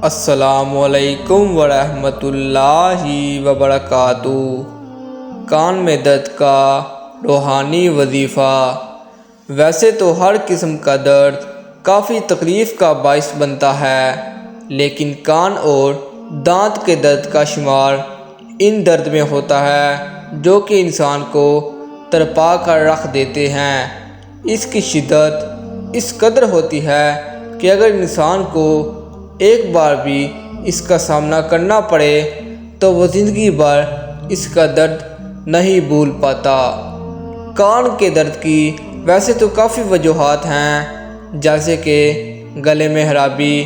السلام علیکم ورحمۃ اللہ وبرکاتہ۔ کان میں درد کا روحانی وظیفہ۔ ویسے تو ہر قسم کا درد کافی تکلیف کا باعث بنتا ہے، لیکن کان اور دانت کے درد کا شمار ان درد میں ہوتا ہے جو کہ انسان کو تڑپا کر رکھ دیتے ہیں۔ اس کی شدت اس قدر ہوتی ہے کہ اگر انسان کو ایک بار بھی اس کا سامنا کرنا پڑے تو وہ زندگی بھر اس کا درد نہیں بھول پاتا۔ کان کے درد کی ویسے تو کافی وجوہات ہیں، جیسے کہ گلے میں خرابی،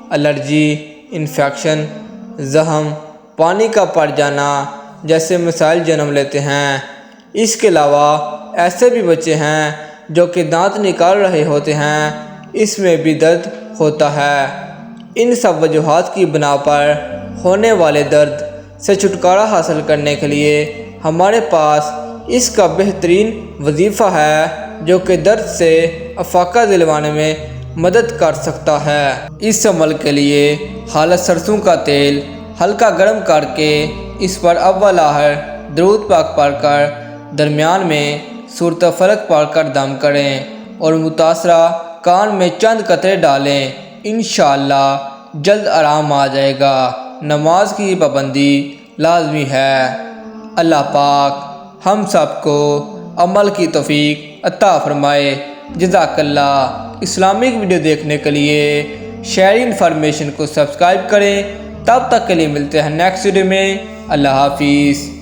الرجی، انفیکشن، زخم، پانی کا پڑ جانا جیسے مسائل جنم لیتے ہیں۔ اس کے علاوہ ایسے بھی بچے ہیں جو کہ دانت نکال رہے ہوتے ہیں، اس میں بھی درد ہوتا ہے۔ ان سب وجوہات کی بنا پر ہونے والے درد سے چھٹکارا حاصل کرنے کے لیے ہمارے پاس اس کا بہترین وظیفہ ہے جو کہ درد سے افاقہ دلوانے میں مدد کر سکتا ہے۔ اس عمل کے لیے خالص سرسوں کا تیل ہلکا گرم کر کے اس پر اول آخر درود پاک پڑھ کر درمیان میں سورۃ فلق پڑھ کر دم کریں اور متاثرہ کان میں چند قطرے ڈالیں۔ انشاءاللہ جلد آرام آ جائے گا۔ نماز کی پابندی لازمی ہے۔ اللہ پاک ہم سب کو عمل کی توفیق عطا فرمائے۔ جزاک اللہ۔ اسلامک ویڈیو دیکھنے کے لیے شیئر انفارمیشن کو سبسکرائب کریں۔ تب تک کے لیے ملتے ہیں نیکسٹ ویڈیو میں۔ اللہ حافظ۔